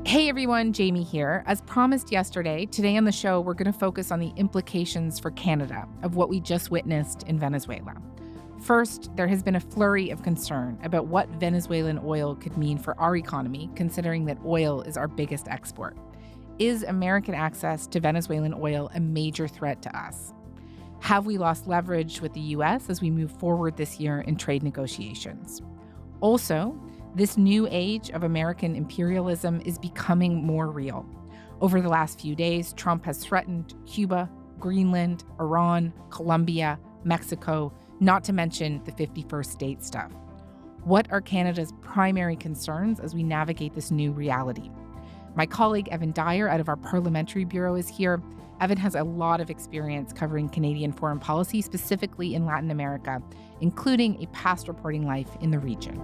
Hey everyone, Jamie here. As promised yesterday, today on the show, we're going to focus on the implications for Canada of what we just witnessed in Venezuela. First, there has been a flurry of concern about what Venezuelan oil could mean for our economy, considering that oil is our biggest export. Is American access to Venezuelan oil a major threat to us? Have we lost leverage with the U.S. as we move forward this year in trade negotiations? Also, this new age of American imperialism is becoming more real. Over the last few days, Trump has threatened Cuba, Greenland, Iran, Colombia, Mexico, not to mention the 51st state stuff. What are Canada's primary concerns as we navigate this new reality? My colleague Evan Dyer out of our Parliamentary Bureau is here. Evan has a lot of experience covering Canadian foreign policy, specifically in Latin America, including a past reporting life in the region.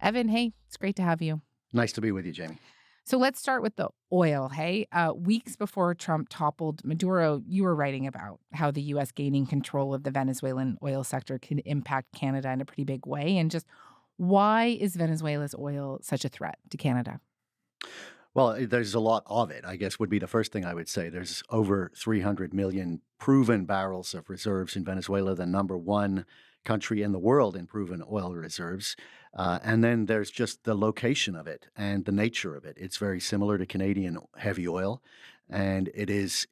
Evan, hey, it's great to have you. Nice to be with you, Jamie. So let's start with the oil, hey? Weeks before Trump toppled Maduro, you were writing about how the U.S. gaining control of the Venezuelan oil sector can impact Canada in a pretty big way. And just why is Venezuela's oil such a threat to Canada? Well, there's a lot of it, I guess, would be the first thing I would say. There's over 300 million proven barrels of reserves in Venezuela, the number one country in the world in proven oil reserves. And then there's just the location of it and the nature of it. It's very similar to Canadian heavy oil, and it is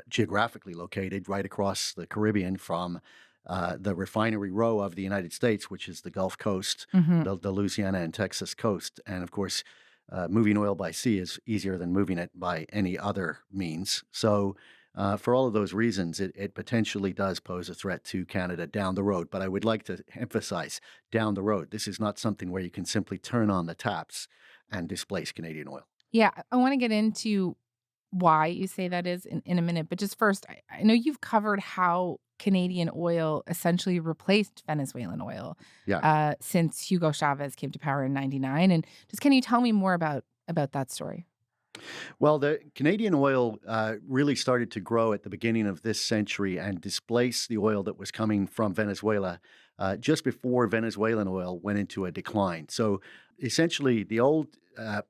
geographically located right across the Caribbean from the refinery row of the United States, which is the Gulf Coast, the Louisiana and Texas coast. And of course, moving oil by sea is easier than moving it by any other means. So for all of those reasons, it potentially does pose a threat to Canada down the road. But I would like to emphasize down the road. This is not something where you can simply turn on the taps and displace Canadian oil. Yeah, I want to get into why you say that is in a minute. But just first, I know you've covered how Canadian oil essentially replaced Venezuelan oil since Hugo Chavez came to power in 1999. And just can you tell me more about that story? Well, the Canadian oil really started to grow at the beginning of this century and displace the oil that was coming from Venezuela just before Venezuelan oil went into a decline. So essentially, the old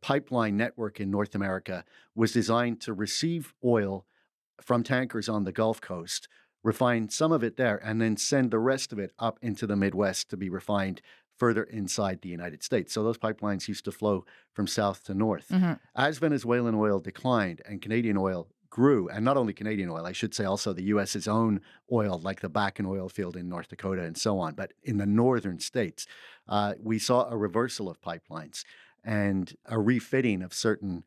pipeline network in North America was designed to receive oil from tankers on the Gulf Coast, refine some of it there, and then send the rest of it up into the Midwest to be refined further inside the United States. So those pipelines used to flow from south to north. As Venezuelan oil declined and Canadian oil grew, and not only Canadian oil, I should say also the U.S.'s own oil, like the Bakken oil field in North Dakota and so on, but in the northern states, we saw a reversal of pipelines and a refitting of certain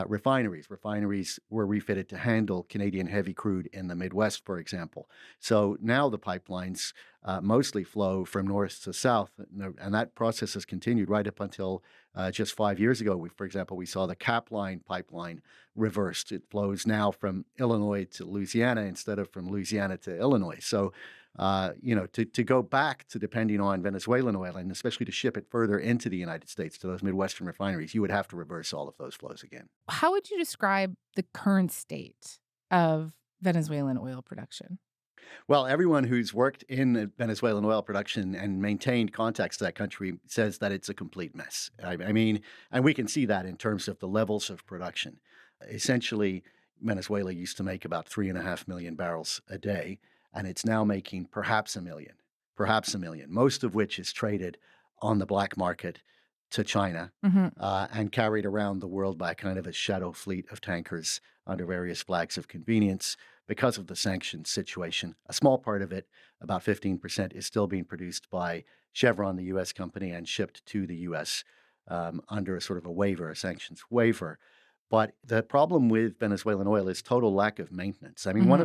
refineries. Refineries were refitted to handle Canadian heavy crude in the Midwest, for example. So now the pipelines mostly flow from north to south, and that process has continued right up until just 5 years ago. For example, we saw the Capline pipeline reversed. It flows now from Illinois to Louisiana instead of from Louisiana to Illinois. So to go back to depending on Venezuelan oil, and especially to ship it further into the United States to those Midwestern refineries, you would have to reverse all of those flows again. How would you describe the current state of Venezuelan oil production? Well, everyone who's worked in Venezuelan oil production and maintained contacts to that country says that it's a complete mess. I mean, and we can see that in terms of the levels of production. Essentially, Venezuela used to make about 3.5 million barrels a day, and it's now making perhaps a million, most of which is traded on the black market to China and carried around the world by kind of a shadow fleet of tankers under various flags of convenience because of the sanctions situation. A small part of it, about 15%, is still being produced by Chevron, the U.S. company, and shipped to the U.S. Under a sort of a waiver, a sanctions waiver. But the problem with Venezuelan oil is total lack of maintenance. I mean, one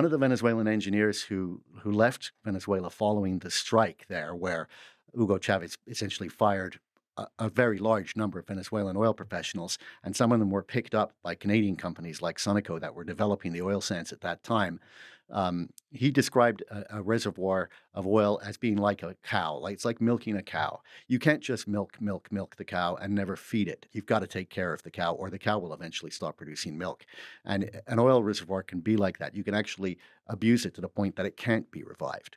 of the Venezuelan engineers who left Venezuela following the strike there, where Hugo Chavez essentially fired a very large number of Venezuelan oil professionals, and some of them were picked up by Canadian companies like Sunoco that were developing the oil sands at that time. He described a reservoir of oil as being like a cow. It's like milking a cow. You can't just milk the cow and never feed it. You've got to take care of the cow, or the cow will eventually stop producing milk. And an oil reservoir can be like that. You can actually abuse it to the point that it can't be revived.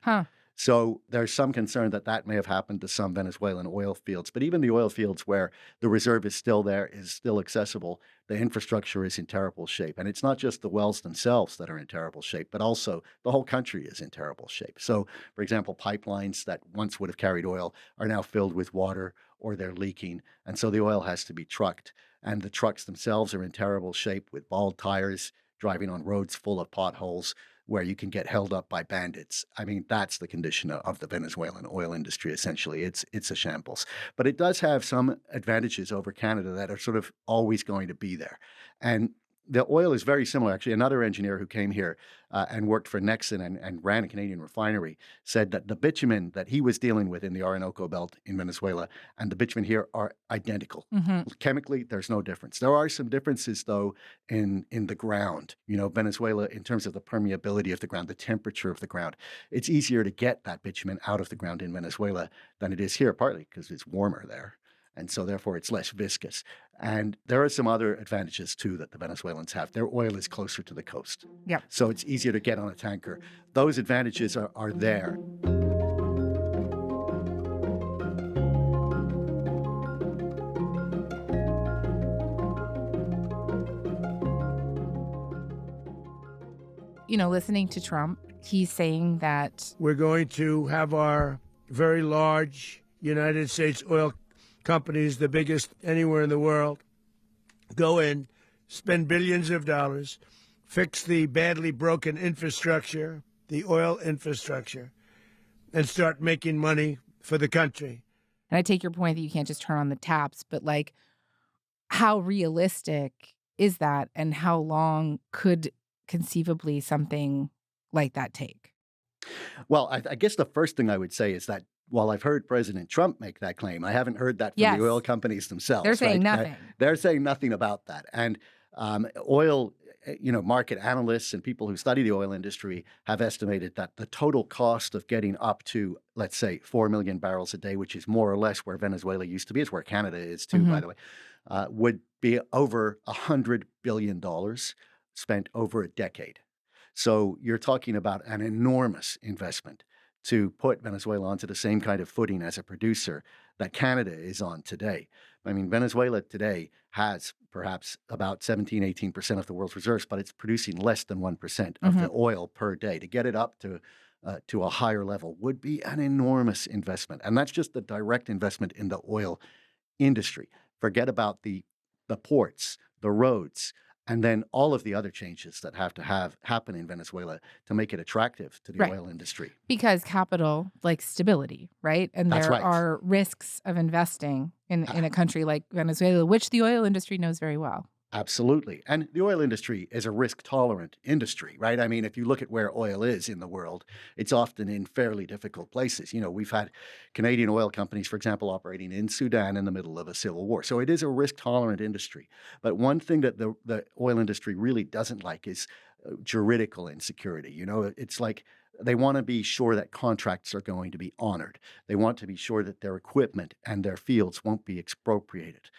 So there's some concern that that may have happened to some Venezuelan oil fields. But even the oil fields where the reserve is still there, is still accessible, the infrastructure is in terrible shape. And it's not just the wells themselves that are in terrible shape, but also the whole country is in terrible shape. So, for example, pipelines that once would have carried oil are now filled with water or they're leaking. And so the oil has to be trucked. And the trucks themselves are in terrible shape with bald tires, driving on roads full of potholes where you can get held up by bandits. I mean, that's the condition of the Venezuelan oil industry, essentially. It's a shambles. But it does have some advantages over Canada that are sort of always going to be there. And the oil is very similar. Actually, another engineer who came here and worked for Nexen and ran a Canadian refinery said that the bitumen that he was dealing with in the Orinoco Belt in Venezuela and the bitumen here are identical. Chemically, there's no difference. There are some differences, though, in the ground. Venezuela, in terms of the permeability of the ground, the temperature of the ground, it's easier to get that bitumen out of the ground in Venezuela than it is here, partly because it's warmer there. And so, therefore, it's less viscous. And there are some other advantages, too, that the Venezuelans have. Their oil is closer to the coast. Yep. So it's easier to get on a tanker. Those advantages are there. Listening to Trump, he's saying that we're going to have our very large United States oil companies, the biggest anywhere in the world, go in, spend billions of dollars, fix the badly broken infrastructure, the oil infrastructure, and start making money for the country. And I take your point that you can't just turn on the taps, but how realistic is that, and how long could conceivably something like that take? Well, I guess the first thing I would say is that while I've heard President Trump make that claim, I haven't heard that from the oil companies themselves. They're saying nothing. They're saying nothing about that. And oil, market analysts and people who study the oil industry have estimated that the total cost of getting up to, let's say, 4 million barrels a day, which is more or less where Venezuela used to be, is where Canada is too, by the way, would be over $100 billion spent over a decade. So you're talking about an enormous investment to put Venezuela onto the same kind of footing as a producer that Canada is on today. I mean, Venezuela today has perhaps about 17, 18% of the world's reserves, but it's producing less than 1% of the oil per day. To get it up to a higher level would be an enormous investment. And that's just the direct investment in the oil industry. Forget about the ports, the roads, and then all of the other changes that have to happen in Venezuela to make it attractive to the oil industry. Because capital likes stability, right? And there are risks of investing in a country like Venezuela, which the oil industry knows very well. Absolutely. And the oil industry is a risk-tolerant industry, right? I mean, if you look at where oil is in the world, it's often in fairly difficult places. We've had Canadian oil companies, for example, operating in Sudan in the middle of a civil war. So it is a risk-tolerant industry. But one thing that the oil industry really doesn't like is juridical insecurity. It's like they want to be sure that contracts are going to be honored. They want to be sure that their equipment and their fields won't be expropriated.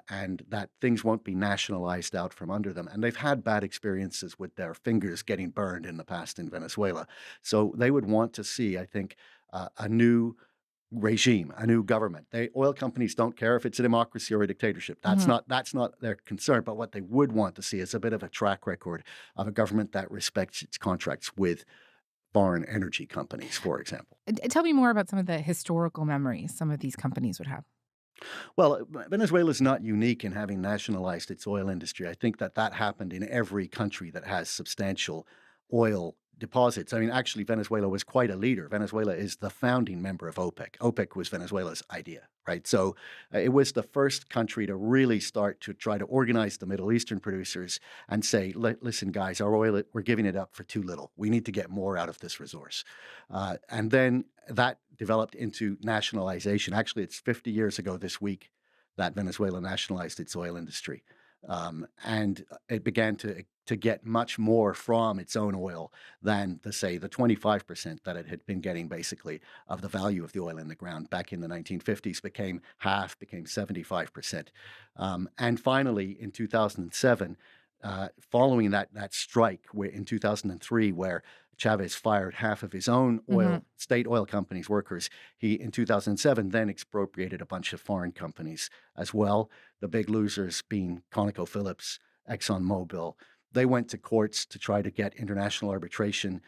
And that things won't be nationalized out from under them. And they've had bad experiences with their fingers getting burned in the past in Venezuela. So they would want to see, I think, a new regime, a new government. Oil companies don't care if it's a democracy or a dictatorship. That's not their concern. But what they would want to see is a bit of a track record of a government that respects its contracts with foreign energy companies, for example. Tell me more about some of the historical memories some of these companies would have. Well, Venezuela is not unique in having nationalized its oil industry. I think that happened in every country that has substantial oil deposits. I mean, actually, Venezuela was quite a leader. Venezuela is the founding member of OPEC. OPEC was Venezuela's idea, right? So it was the first country to really start to try to organize the Middle Eastern producers and say, listen, guys, our oil, we're giving it up for too little. We need to get more out of this resource. And then that developed into nationalization. Actually, it's 50 years ago this week that Venezuela nationalized its oil industry. And it began to get much more from its own oil than, the 25% that it had been getting, basically, of the value of the oil in the ground back in the 1950s became 75%. And finally, in 2007, following that strike in 2003, where Chavez fired half of his own state oil companies' workers. He, in 2007, then expropriated a bunch of foreign companies as well, the big losers being ConocoPhillips, ExxonMobil. They went to courts to try to get international arbitration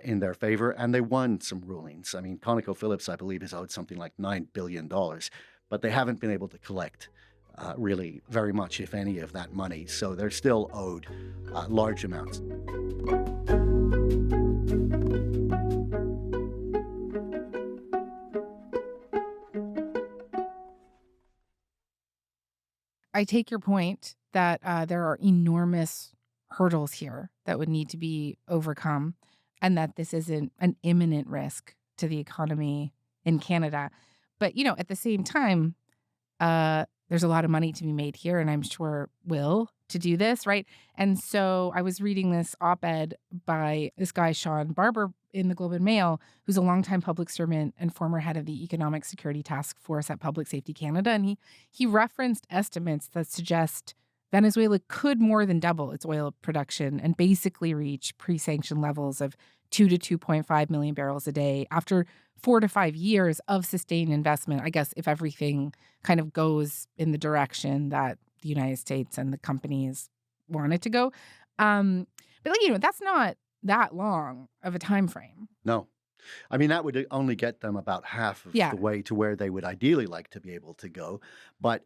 in their favor, and they won some rulings. I mean, ConocoPhillips, I believe, is owed something like $9 billion, but they haven't been able to collect really very much, if any, of that money. So they're still owed large amounts. I take your point that there are enormous hurdles here that would need to be overcome, and that this isn't an imminent risk to the economy in Canada. But, at the same time, there's a lot of money to be made here, and I'm sure will to do this, right? And so I was reading this op-ed by this guy, Sean Barber, in the Globe and Mail, who's a longtime public servant and former head of the Economic Security Task Force at Public Safety Canada. And he referenced estimates that suggest Venezuela could more than double its oil production and basically reach pre-sanction levels of 2 to 2.5 million barrels a day after 4 to 5 years of sustained investment, I guess, if everything kind of goes in the direction that the United States and the companies want it to go. But that's not that long of a time frame. No. I mean, that would only get them about half of the way to where they would ideally like to be able to go. But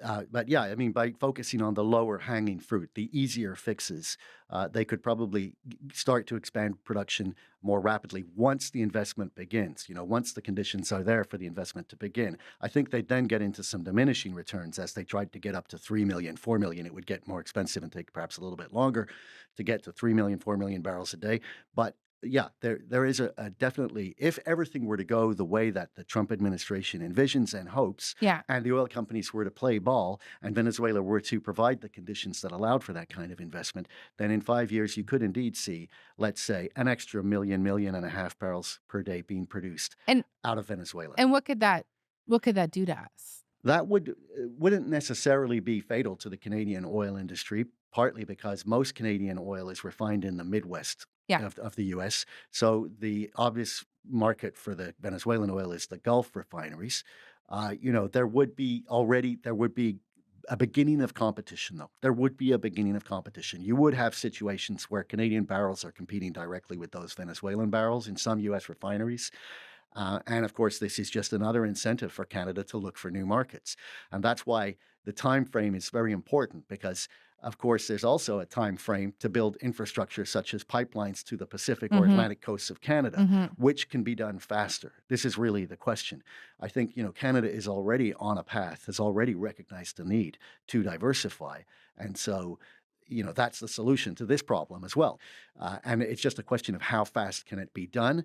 yeah, I mean, by focusing on the lower hanging fruit, the easier fixes, they could probably start to expand production more rapidly once the investment begins, once the conditions are there for the investment to begin. I think they'd then get into some diminishing returns as they tried to get up to 3 million, 4 million. It would get more expensive and take perhaps a little bit longer to get to 3 million, 4 million barrels a day. But yeah, there is a definitely, if everything were to go the way that the Trump administration envisions and hopes, and the oil companies were to play ball, and Venezuela were to provide the conditions that allowed for that kind of investment, then in 5 years you could indeed see, let's say, an extra million and a half barrels per day being produced out of Venezuela. And what could that do to us? That wouldn't necessarily be fatal to the Canadian oil industry, partly because most Canadian oil is refined in the Midwest of the U.S. So the obvious market for the Venezuelan oil is the Gulf refineries. There would be a beginning of competition, though. There would be a beginning of competition. You would have situations where Canadian barrels are competing directly with those Venezuelan barrels in some U.S. refineries. And of course, this is just another incentive for Canada to look for new markets. And that's why the time frame is very important, because of course, there's also a time frame to build infrastructure such as pipelines to the Pacific or Atlantic coasts of Canada, which can be done faster. This is really the question. I think, Canada is already on a path, has already recognized the need to diversify. And so, that's the solution to this problem as well. And it's just a question of how fast can it be done?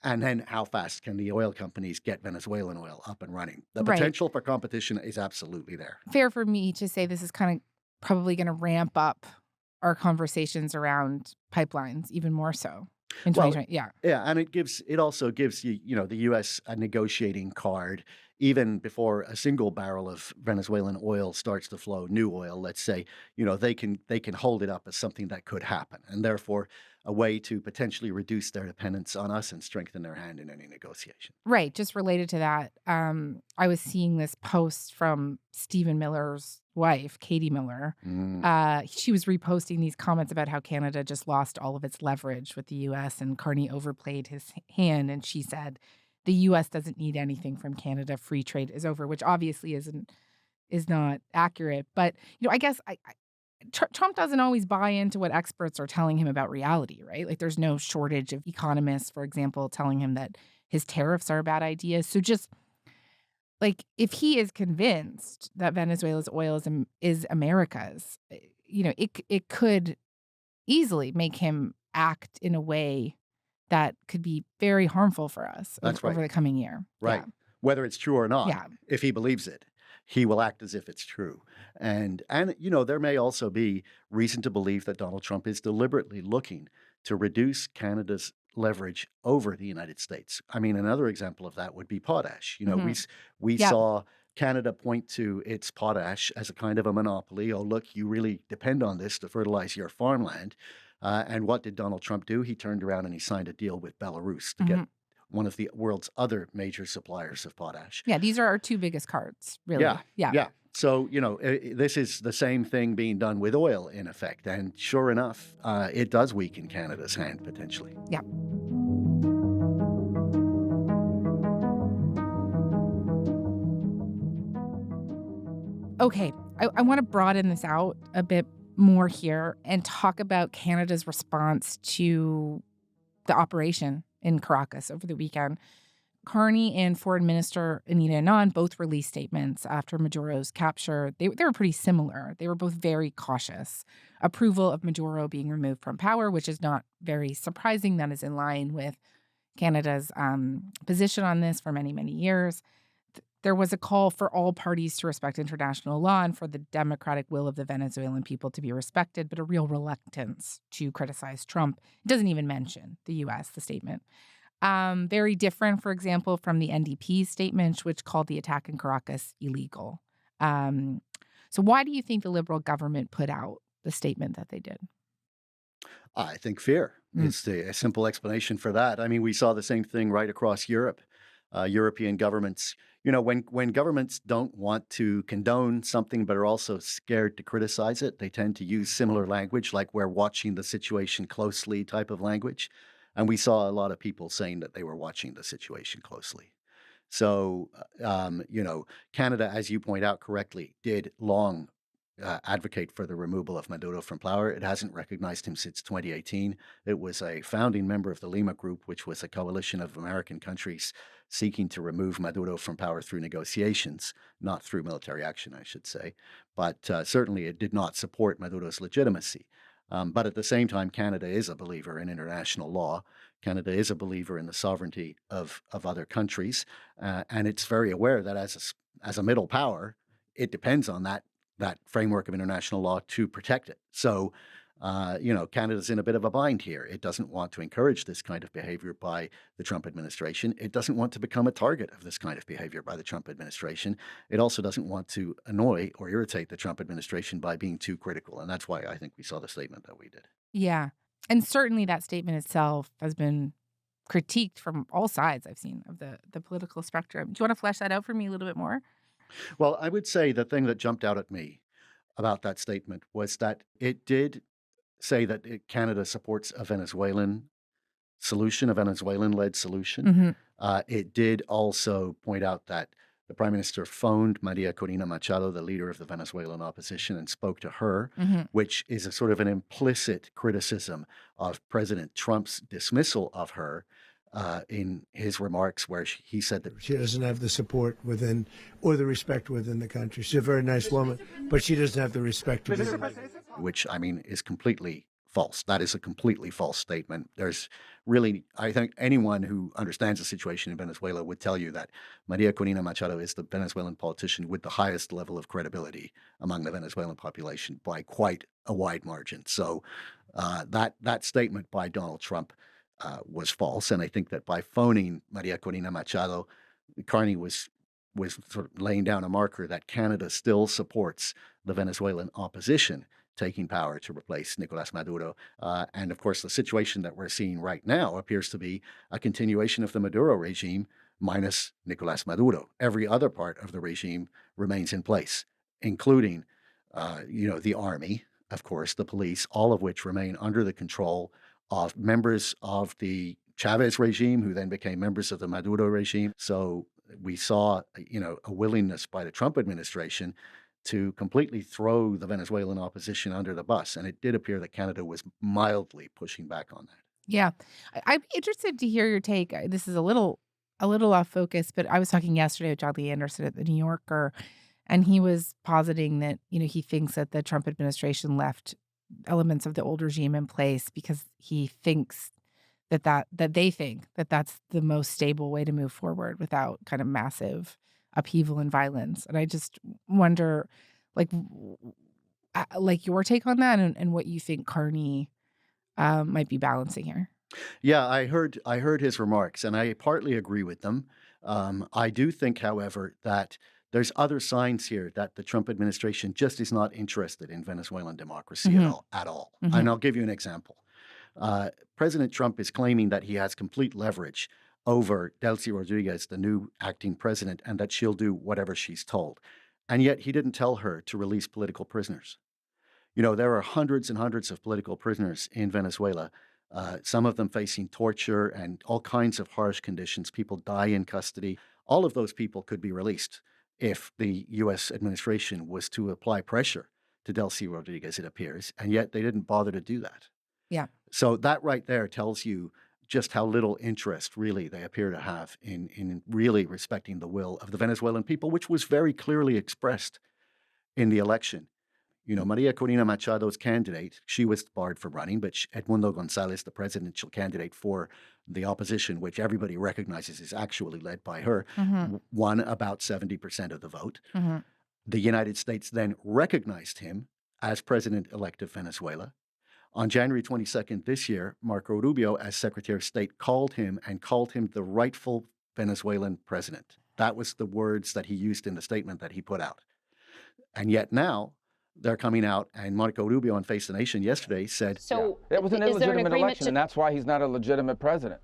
And then how fast can the oil companies get Venezuelan oil up and running? The potential for competition is absolutely there. Fair for me to say this is kind of probably going to ramp up our conversations around pipelines even more so in 2020. Yeah, and it also gives the U.S. a negotiating card even before a single barrel of Venezuelan oil starts to flow, new oil, let's say. They can hold it up as something that could happen, and therefore a way to potentially reduce their dependence on us and strengthen their hand in any negotiation. Right. Just related to that, I was seeing this post from Stephen Miller's wife, Katie Miller. She was reposting these comments about how Canada just lost all of its leverage with the U.S. and Carney overplayed his hand. And she said, the U.S. doesn't need anything from Canada. Free trade is over, which obviously is not accurate. But, I guess Trump doesn't always buy into what experts are telling him about reality, right? Like there's no shortage of economists, for example, telling him that his tariffs are a bad idea. So just like if he is convinced that Venezuela's oil is America's, it could easily make him act in a way that could be very harmful for us over the coming year. Right. Yeah. Whether it's true or not, Yeah. if he believes it, he will act as if it's true. And there may also be reason to believe that Donald Trump is deliberately looking to reduce Canada's leverage over the United States. I mean, another example of that would be potash. We saw Canada point to its potash as a kind of a monopoly. Oh, look, you really depend on this to fertilize your farmland. And what did Donald Trump do? He turned around and he signed a deal with Belarus to get one of the world's other major suppliers of potash. Yeah, these are our two biggest cards, really. Yeah. So, this is the same thing being done with oil, in effect. And sure enough, it does weaken Canada's hand, potentially. Yeah. Okay, I want to broaden this out a bit more here and talk about Canada's response to the operation in Caracas over the weekend. Carney and Foreign Minister Anita Anand both released statements after Maduro's capture. They were pretty similar. They were both very cautious. Approval of Maduro being removed from power, which is not very surprising. That is in line with Canada's position on this for many, many years. There was a call for all parties to respect international law and for the democratic will of the Venezuelan people to be respected, but a real reluctance to criticize Trump. It doesn't even mention the U.S., the statement. Very different, for example, from the NDP's statement, which called the attack in Caracas illegal. So why do you think the Liberal government put out the statement that they did? I think fear is a simple explanation for that. I mean, we saw the same thing right across Europe. European governments, when governments don't want to condone something but are also scared to criticize it, they tend to use similar language, like we're watching the situation closely type of language. And we saw a lot of people saying that they were watching the situation closely. So, Canada, as you point out correctly, did long advocate for the removal of Maduro from power. It hasn't recognized him since 2018. It was a founding member of the Lima Group, which was a coalition of American countries seeking to remove Maduro from power through negotiations, not through military action, I should say. But certainly it did not support Maduro's legitimacy. But at the same time, Canada is a believer in international law. Canada is a believer in the sovereignty of other countries. And it's very aware that as a middle power, it depends on that framework of international law to protect it. So, Canada's in a bit of a bind here. It doesn't want to encourage this kind of behavior by the Trump administration. It doesn't want to become a target of this kind of behavior by the Trump administration. It also doesn't want to annoy or irritate the Trump administration by being too critical. And that's why I think we saw the statement that we did. Yeah. And certainly that statement itself has been critiqued from all sides, I've seen, of the political spectrum. Do you want to flesh that out for me a little bit more? Well, I would say the thing that jumped out at me about that statement was that it did say that Canada supports a Venezuelan solution, a Venezuelan-led solution. It did also point out that the Prime Minister phoned Maria Corina Machado, the leader of the Venezuelan opposition, and spoke to her, which is a sort of an implicit criticism of President Trump's dismissal of her in his remarks, where he said that she doesn't have the support within or the respect within the country. She's a very nice woman, but she doesn't have the respect within, which I mean is completely false. That is a completely false statement. There's really, I think anyone who understands the situation in Venezuela would tell you that Maria Corina Machado is the Venezuelan politician with the highest level of credibility among the Venezuelan population by quite a wide margin. So that statement by Donald Trump was false. And I think that by phoning Maria Corina Machado, Carney was sort of laying down a marker that Canada still supports the Venezuelan opposition taking power to replace Nicolas Maduro. And of course, the situation that we're seeing right now appears to be a continuation of the Maduro regime minus Nicolas Maduro. Every other part of the regime remains in place, including, the army, of course, the police, all of which remain under the control of members of the Chavez regime, who then became members of the Maduro regime. So we saw, a willingness by the Trump administration to completely throw the Venezuelan opposition under the bus. And it did appear that Canada was mildly pushing back on that. Yeah. I'd be interested to hear your take. This is a little off focus, but I was talking yesterday with John Lee Anderson at the New Yorker, and he was positing that, he thinks that the Trump administration left elements of the old regime in place because he thinks that they think that that's the most stable way to move forward without kind of massive upheaval and violence. And I just wonder, like your take on that and what you think Carney might be balancing here. Yeah, I heard his remarks, and I partly agree with them. I do think, however, that there's other signs here that the Trump administration just is not interested in Venezuelan democracy at all. And I'll give you an example. President Trump is claiming that he has complete leverage over Delcy Rodriguez, the new acting president, and that she'll do whatever she's told. And yet he didn't tell her to release political prisoners. There are hundreds and hundreds of political prisoners in Venezuela, some of them facing torture and all kinds of harsh conditions. People die in custody. All of those people could be released if the U.S. administration was to apply pressure to Delcy Rodriguez, it appears, and yet they didn't bother to do that. Yeah. So that right there tells you just how little interest really they appear to have in really respecting the will of the Venezuelan people, which was very clearly expressed in the election. Maria Corina Machado's candidate, she was barred from running, but Edmundo Gonzalez, the presidential candidate for the opposition, which everybody recognizes is actually led by her, won about 70% of the vote. The United States then recognized him as president-elect of Venezuela. On January 22nd this year, Marco Rubio, as Secretary of State, called him the rightful Venezuelan president. That was the words that he used in the statement that he put out. And yet now, they're coming out, and Marco Rubio on Face the Nation yesterday said... So it was an illegitimate election, and that's why he's not a legitimate president.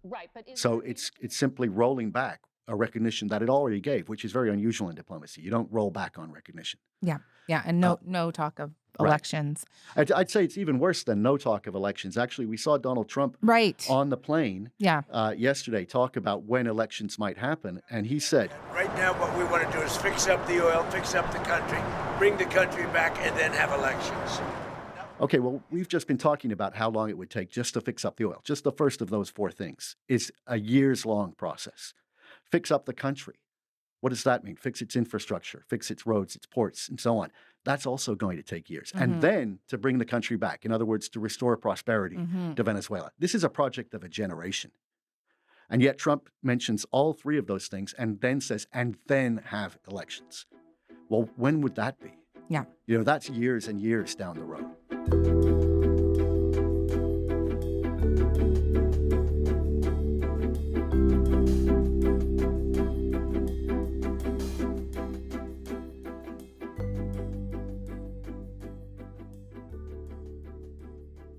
Right, but... So it's simply rolling back a recognition that it already gave, which is very unusual in diplomacy. You don't roll back on recognition. Yeah, and no talk of elections. Right. I'd say it's even worse than no talk of elections. Actually, we saw Donald Trump on the plane yesterday talk about when elections might happen, and he said... Right now, what we want to do is fix up the oil, fix up the country, bring the country back, and then have elections. Okay, well, we've just been talking about how long it would take just to fix up the oil. Just the first of those four things is a years-long process. Fix up the country. What does that mean? Fix its infrastructure, fix its roads, its ports, and so on. That's also going to take years. And then to bring the country back, in other words, to restore prosperity to Venezuela. This is a project of a generation. And yet Trump mentions all three of those things and then says, and then have elections. Well, when would that be? Yeah. That's years and years down the road.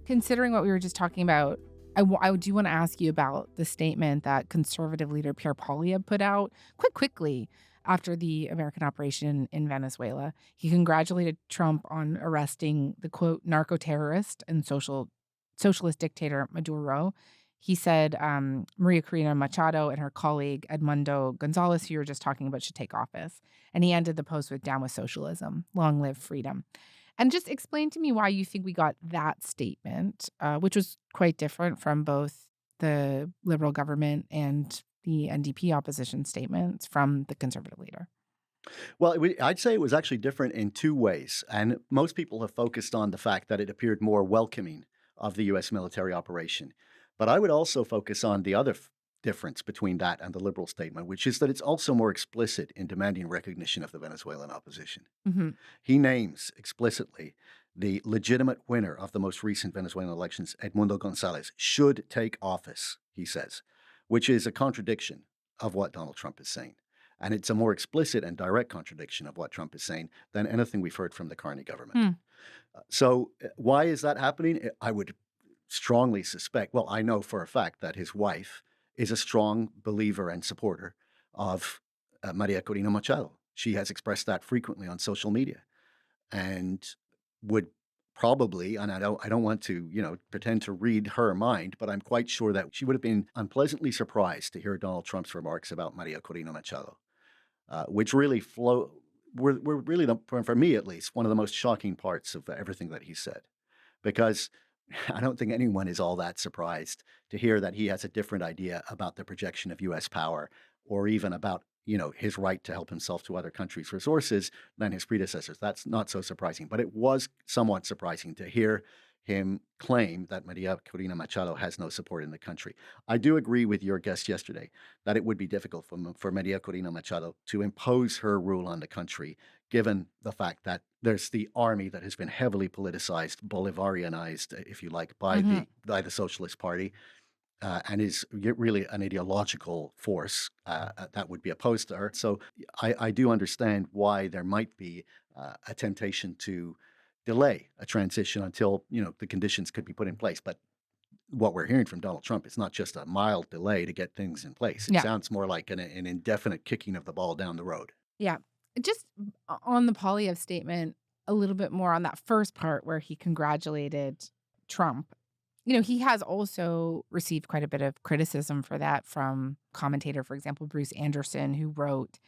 Considering what we were just talking about, I do want to ask you about the statement that conservative leader Pierre Poilievre put out quickly after the American operation in Venezuela. He congratulated Trump on arresting the, quote, narco-terrorist and socialist dictator Maduro. He said Maria Corina Machado and her colleague Edmundo Gonzalez, who you were just talking about, should take office. And he ended the post with, "Down with socialism, long live freedom." And just explain to me why you think we got that statement, which was quite different from both the Liberal government and the NDP opposition statements from the Conservative leader. Well, I'd say it was actually different in two ways. And most people have focused on the fact that it appeared more welcoming of the U.S. military operation. But I would also focus on the other difference between that and the Liberal statement, which is that it's also more explicit in demanding recognition of the Venezuelan opposition. He names explicitly the legitimate winner of the most recent Venezuelan elections, Edmundo Gonzalez, should take office, he says, which is a contradiction of what Donald Trump is saying. And it's a more explicit and direct contradiction of what Trump is saying than anything we've heard from the Carney government. So why is that happening? I would strongly suspect, well, I know for a fact that his wife is a strong believer and supporter of Maria Corina Machado. She has expressed that frequently on social media and would probably, and I don't want to, pretend to read her mind, but I'm quite sure that she would have been unpleasantly surprised to hear Donald Trump's remarks about Maria Corina Machado, which really were really, for me at least, one of the most shocking parts of everything that he said. Because I don't think anyone is all that surprised to hear that he has a different idea about the projection of U.S. power or even about, his right to help himself to other countries' resources than his predecessors. That's not so surprising. But it was somewhat surprising to hear him claim that Maria Corina Machado has no support in the country. I do agree with your guest yesterday that it would be difficult for Maria Corina Machado to impose her rule on the country, given the fact that there's the army that has been heavily politicized, Bolivarianized, if you like, by the Socialist Party, and is really an ideological force that would be opposed to her. So I do understand why there might be a temptation to delay a transition until the conditions could be put in place. But what we're hearing from Donald Trump is not just a mild delay to get things in place. It Yeah. sounds more like an indefinite kicking of the ball down the road. Yeah. Just on the Poilievre statement, a little bit more on that first part where he congratulated Trump. He has also received quite a bit of criticism for that from commentator, for example, Bruce Anderson, who wrote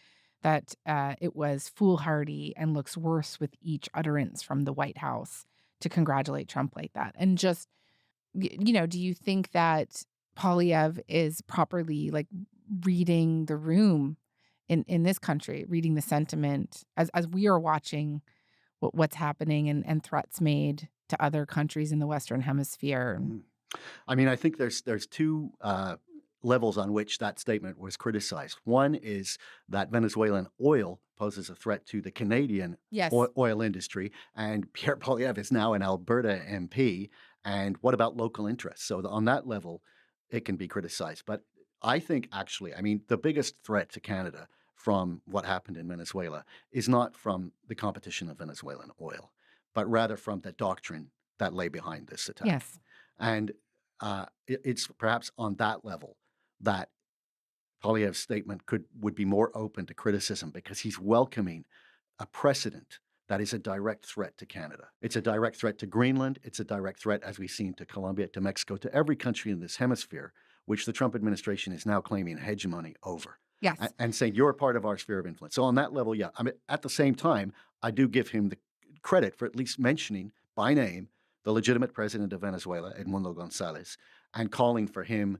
that it was foolhardy and looks worse with each utterance from the White House to congratulate Trump like that. And just, do you think that Poilievre is properly reading the room in this country, reading the sentiment as we are watching what's happening and threats made to other countries in the Western Hemisphere? I mean, I think there's two levels on which that statement was criticized. One is that Venezuelan oil poses a threat to the Canadian Yes. oil industry, and Pierre Poilievre is now an Alberta MP. And what about local interests? So on that level, it can be criticized. But I think actually, the biggest threat to Canada from what happened in Venezuela is not from the competition of Venezuelan oil, but rather from the doctrine that lay behind this attack. Yes. And it's perhaps on that level that Poilievre's statement would be more open to criticism, because he's welcoming a precedent that is a direct threat to Canada. It's a direct threat to Greenland. It's a direct threat, as we've seen, to Colombia, to Mexico, to every country in this hemisphere, which the Trump administration is now claiming hegemony over. Yes. And saying, you're a part of our sphere of influence. So on that level, yeah. At the same time, I do give him the credit for at least mentioning by name the legitimate president of Venezuela, Edmundo Gonzalez, and calling for him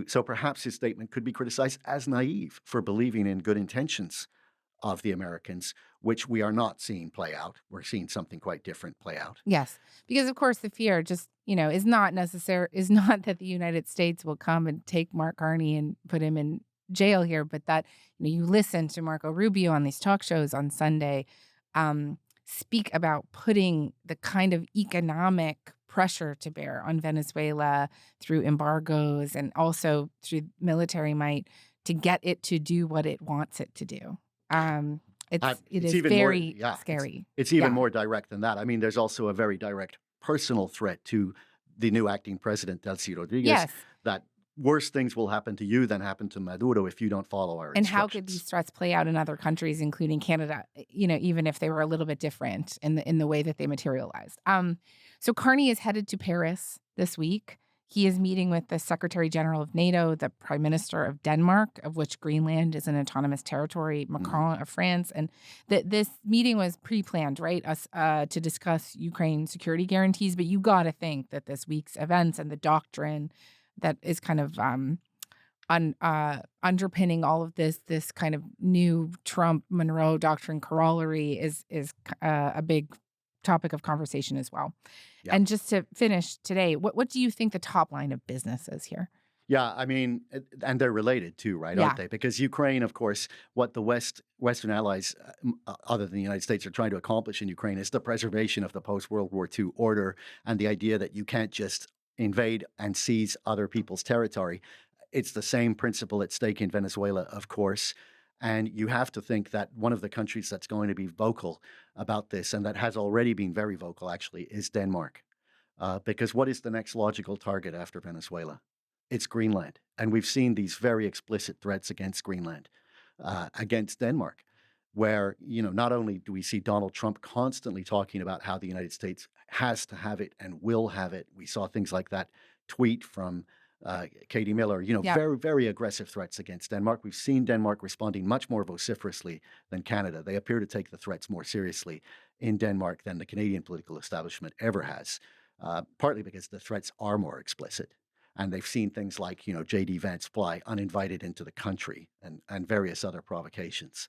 so perhaps his statement could be criticized as naive for believing in good intentions of the Americans, which we are not seeing play out. We're seeing something quite different play out. Yes, because of course the fear just, is not that the United States will come and take Mark Carney and put him in jail here, but that, you listen to Marco Rubio on these talk shows on Sunday, speak about putting the kind of economic pressure to bear on Venezuela through embargoes and also through military might to get it to do what it wants it to do. It is very scary. It's even more direct than that. There's also a very direct personal threat to the new acting president, Delcy Rodriguez, Yes. that worse things will happen to you than happen to Maduro if you don't follow our And instructions. how could these threats play out in other countries, including Canada, even if they were a little bit different in the way that they materialized? So Carney is headed to Paris this week. He is meeting with the Secretary General of NATO, the Prime Minister of Denmark, of which Greenland is an autonomous territory, Macron of France. And this meeting was pre-planned, right, to discuss Ukraine security guarantees. But you got to think that this week's events and the doctrine that is kind of underpinning all of this kind of new Trump-Monroe doctrine corollary is a big topic of conversation as well. Yeah. And just to finish today, what do you think the top line of business is here? Yeah, and they're related too, right? Aren't they? Because Ukraine, of course, what the Western allies, other than the United States, are trying to accomplish in Ukraine is the preservation of the post-World War II order, and the idea that you can't just invade and seize other people's territory. It's the same principle at stake in Venezuela, of course. And you have to think that one of the countries that's going to be vocal about this, and that has already been very vocal, actually, is Denmark. Because what is the next logical target after Venezuela? It's Greenland. And we've seen these very explicit threats against Greenland, against Denmark, where, not only do we see Donald Trump constantly talking about how the United States has to have it and will have it. We saw things like that tweet from Katie Miller, very, very aggressive threats against Denmark. We've seen Denmark responding much more vociferously than Canada. They appear to take the threats more seriously in Denmark than the Canadian political establishment ever has, partly because the threats are more explicit. And they've seen things like, J.D. Vance fly uninvited into the country and various other provocations.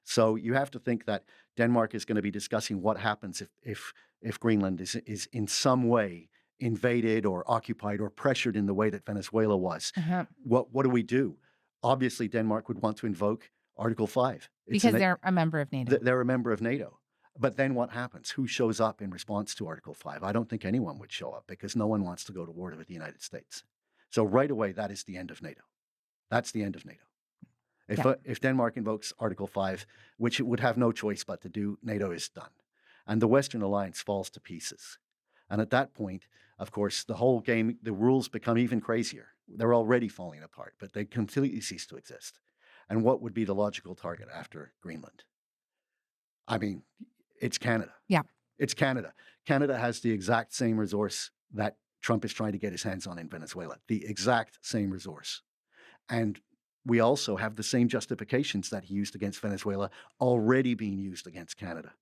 So you have to think that Denmark is going to be discussing what happens if Greenland is in some way invaded or occupied or pressured in the way that Venezuela was. Uh-huh. What do we do? Obviously, Denmark would want to invoke Article 5. Because they're a member of NATO. They're a member of NATO. But then what happens? Who shows up in response to Article 5? I don't think anyone would show up, because no one wants to go to war with the United States. So right away, that is the end of NATO. That's the end of NATO. If Denmark invokes Article 5, which it would have no choice but to do, NATO is done. And the Western alliance falls to pieces. And at that point, of course, the whole game, the rules become even crazier. They're already falling apart, but they completely cease to exist. And what would be the logical target after Greenland? I mean, it's Canada. Yeah. It's Canada. Canada has the exact same resource that Trump is trying to get his hands on in Venezuela, the exact same resource. And we also have the same justifications that he used against Venezuela already being used against Canada.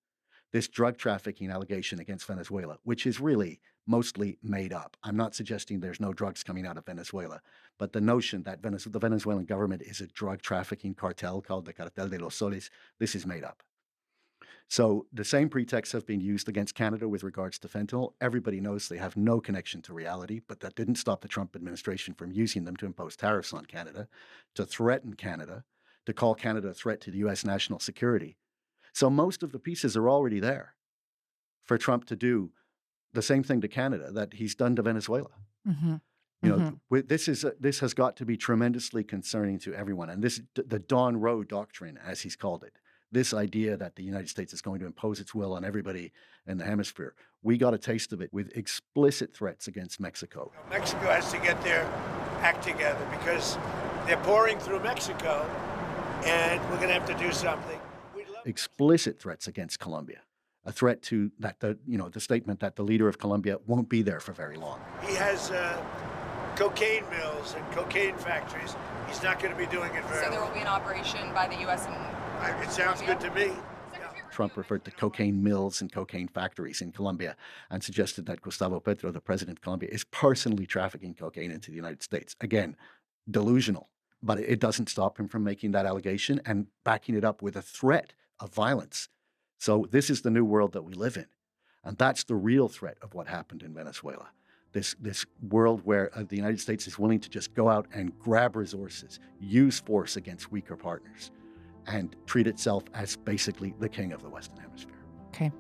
This drug trafficking allegation against Venezuela, which is really mostly made up. I'm not suggesting there's no drugs coming out of Venezuela, but the notion that the Venezuelan government is a drug trafficking cartel called the Cartel de los Soles, this is made up. So the same pretexts have been used against Canada with regards to fentanyl. Everybody knows they have no connection to reality, but that didn't stop the Trump administration from using them to impose tariffs on Canada, to threaten Canada, to call Canada a threat to the U.S. national security. So most of the pieces are already there for Trump to do the same thing to Canada that he's done to Venezuela. Mm-hmm. You know, this has got to be tremendously concerning to everyone. And this, the Don Roe doctrine, as he's called it, this idea that the United States is going to impose its will on everybody in the hemisphere. We got a taste of it with explicit threats against Mexico. Mexico has to get their act together because they're pouring through Mexico, and we're going to have to do something. Explicit threats against Colombia. A threat to that, the statement that the leader of Colombia won't be there for very long. He has cocaine mills and cocaine factories. He's not going to be doing it very long. So there will be an operation by the U.S. and it sounds good to me. Trump referred to cocaine mills and cocaine factories in Colombia and suggested that Gustavo Petro, the president of Colombia, is personally trafficking cocaine into the United States. Again, delusional, but it doesn't stop him from making that allegation and backing it up with a threat of violence. So this is the new world that we live in. And that's the real threat of what happened in Venezuela. This world where the United States is willing to just go out and grab resources, use force against weaker partners, and treat itself as basically the king of the Western Hemisphere. Okay.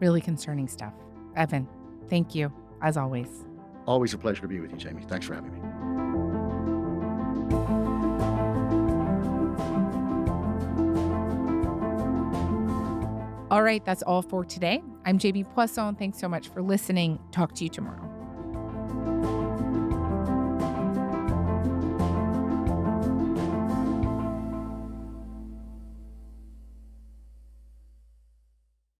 Really concerning stuff. Evan, thank you, as always. Always a pleasure to be with you, Jamie. Thanks for having me. All right, that's all for today. I'm JB Poisson. Thanks so much for listening. Talk to you tomorrow.